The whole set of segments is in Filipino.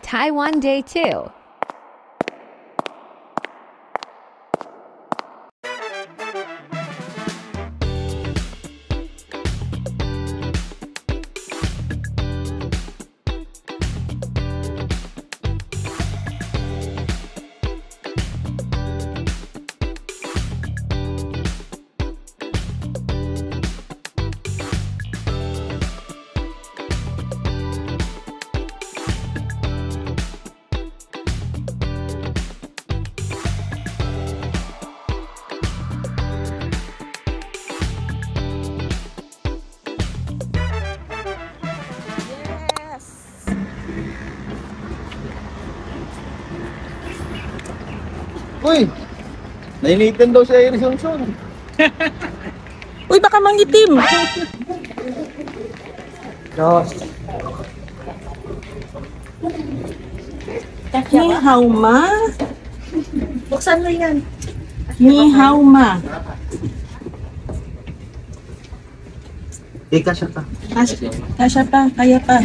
Taiwan Day 2. Uy! Nainitan daw si Iris Johnson. Uy, baka mangitim. Diyos. Ni hao ma. Buksan mo yan. Ni hao ma. Ika siya ka. Kasya pa, kaya pa.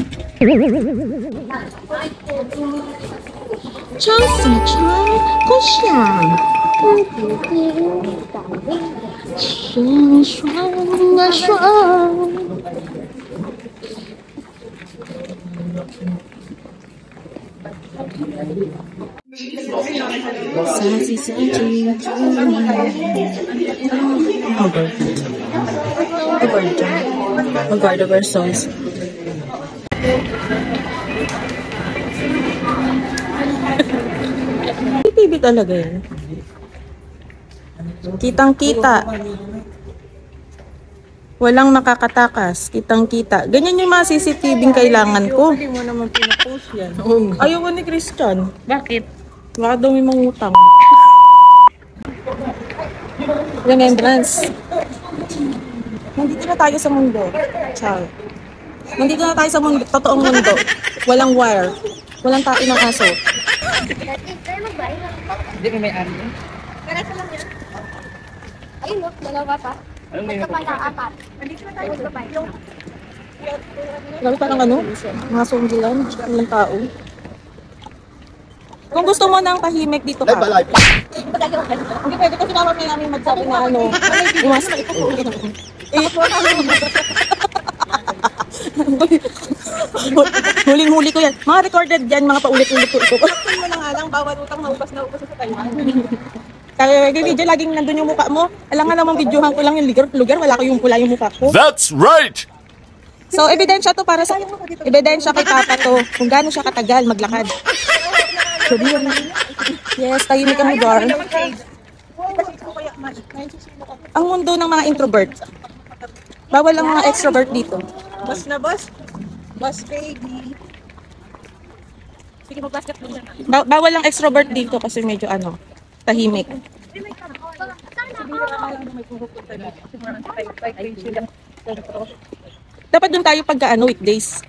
张喜川，不想不不不，双双啊双。Saji saji Mag-guard over songs. TV talaga yun. Kitang-kita. Walang nakakatakas. Kitang-kita. Ganyan yung mga CCTV kailangan ko. Hindi mo naman pinapost yan. Ayaw ni Christian. Bakit? Baka daw may mangutang. Yung entrance. Nandito na tayo sa mundo. Ciao. Nandito na tayo sa mundo. Totoong mundo. Walang wire. Walang tae ng aso. Hindi ko may ari. Ayun, no? Dalawa pa. Magkapay ng apat. Magkapay. Lalo parang ano? Mga sunggilan. Walang tao. Kung gusto mo ng tahimik dito ka. Live. Hindi pwede kasi naman may namin magsabi na ano. Iwas. Huling-huli ko yan. Mga recorded yan, mga paulit-ulit ko ito. Bakit mo na nga lang, bawat utang na ubas sa Taiwan. Kaya video, laging nandun yung mukha mo. Alam nga namang videohan ko lang yung lugar, wala yung mukha ko. That's right! So, ebidensya to para sa... Ebidensya kay Papa to kung gaano siya katagal maglakad. Yes, tahimik ang lugar. Ang mundo ng mga introvert. Bawal ang mga extrovert dito. Boss na boss. Boss baby. Sige, mag-basket mo dyan. Bawal ang extrovert dito kasi medyo ano, tahimik. Dapat dun tayo pagka ano, weekdays.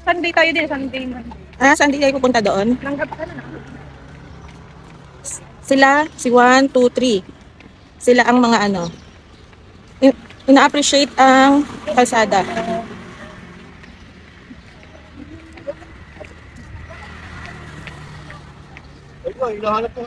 Sunday tayo din, Sunday man. Saan di tayo pupunta doon? Langgap ka na. Sila, si 1, 2, 3. Sila ang mga ano, ina-appreciate ang kalsada. Ay, hinahanap ko.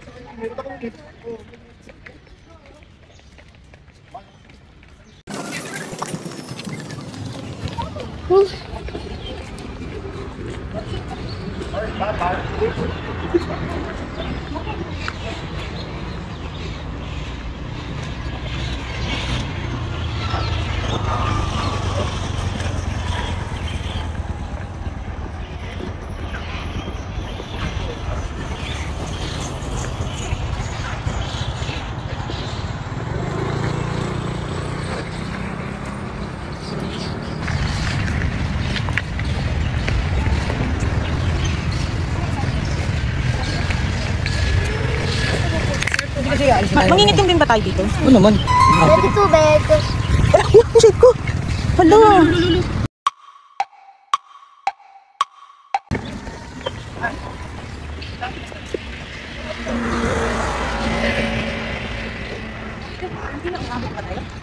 Mangingitim din ba tayo dito? Oo naman. Pwede tubig. Shit ko! Hala!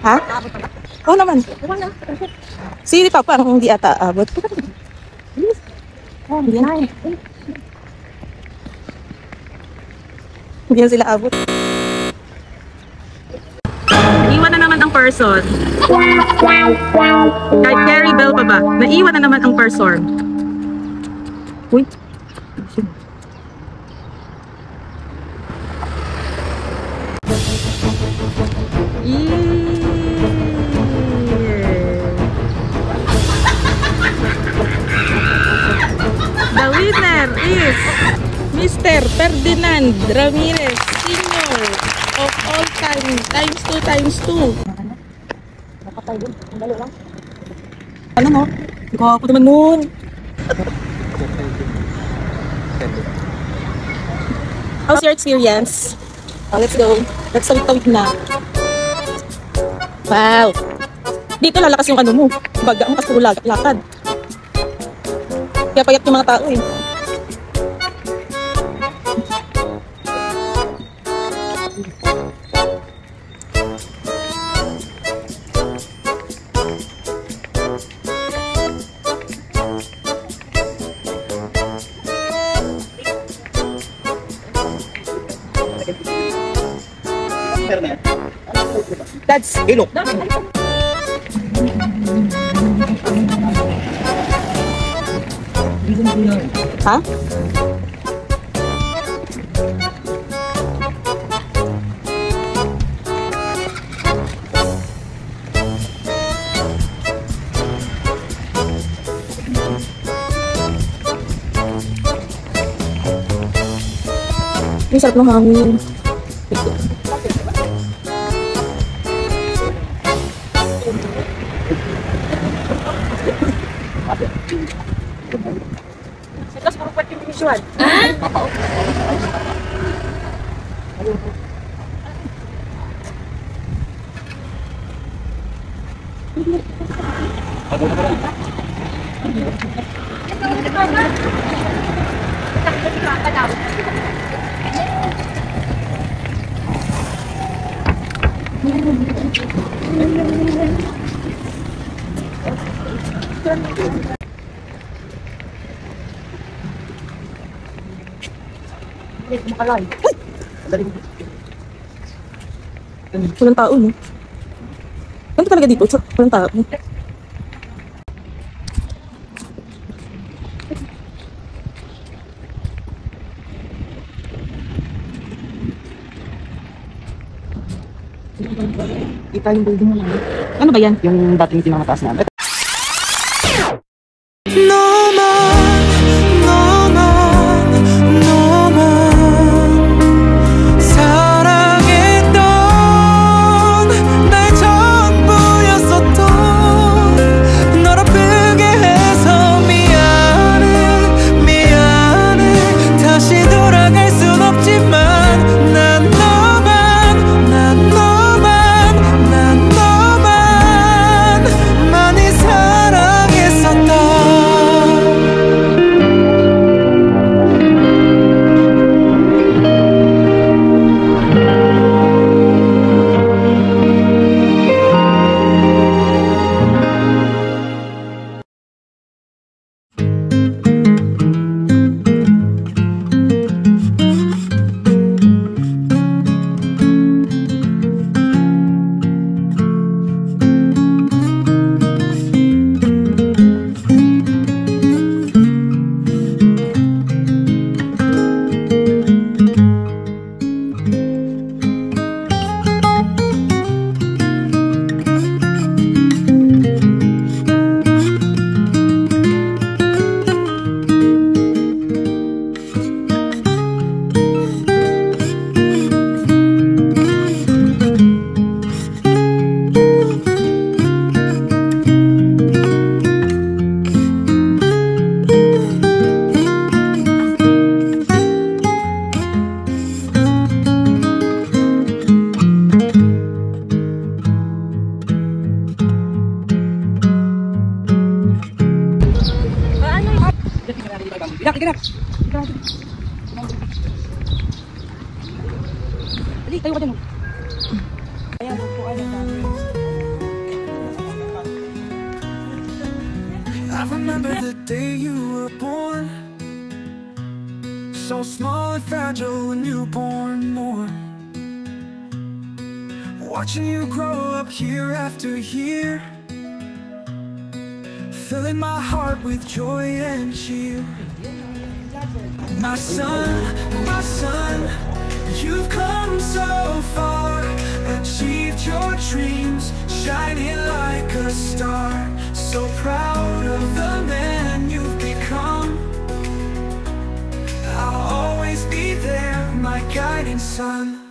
Ha? Oo naman. Si Papa ang hindi ata abot. Hindi na eh. Hindi na sila abot. Naiwan na naman ang person. Kahit Carrie Bell pa ba? Naiwan na naman ang person. Uy. The winner is Mr. Ferdinand Ramirez Sr. of all time times 2. Ano mo? Ikaw ako naman nun. How's your experience? Oh, let's go. Let's tawid na. Wow. Dito lalakas yung ano mo. Baga mo kasi puro lakad. Kaya payat yung mga tao eh. That's Ilok. Ha? Ang sarap ng hangin. Tapos puro pwede yung visual. Walang tao, no? Ganito talaga dito, walang tao. Kita yung building mo lang. Ano ba yan? Yung dating pinamataas namin. Ganap. Ali, tayo ka dyan. Ayan, bukuan ang dami. I remember the day you were born. so small and fragile, a newborn morn. Watching you grow up year after year, filling my heart with joy and cheer. My son, you've come so far, achieved your dreams, shining like a star. So proud of the man you've become. I'll always be there, my guiding sun.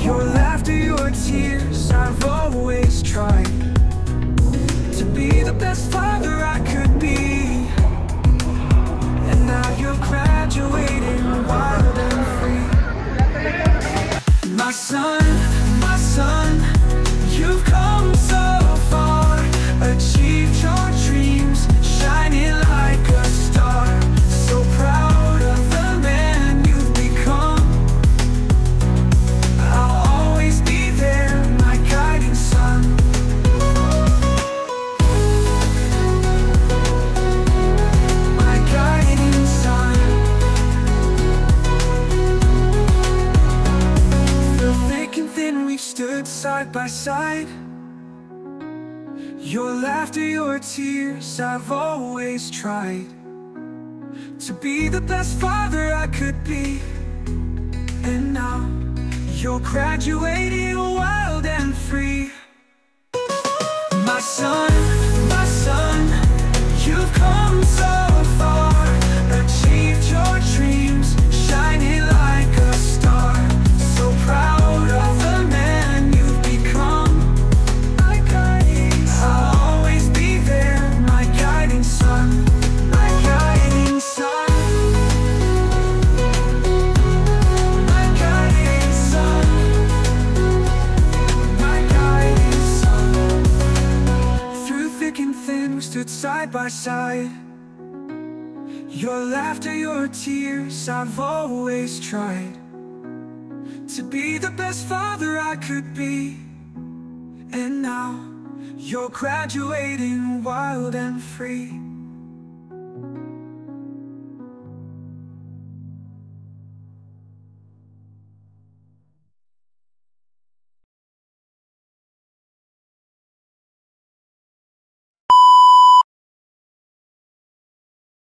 Your laughter, your tears, I've always tried to be the best father I could be. And now you're graduating wild and free. My son, you've come so far, achieved your dreams, shining like a star. So proud of the man you've become. I'll always be there, my guiding sun. My guiding sun. Through thick and thin we've stood side by side. Your laughter, your tears, I've always tried to be the best father I could be. And now you're graduating wild and free. My son, you've come so far, achieved your dreams, shining like a star. So proud of the man you've become. I'll always be there, my guiding sun. My guiding sun. My guiding sun. My guiding sun. Through thick and thin we stood side by side. Your laughter, your tears, I've always tried to be the best father I could be. And now you're graduating wild and free.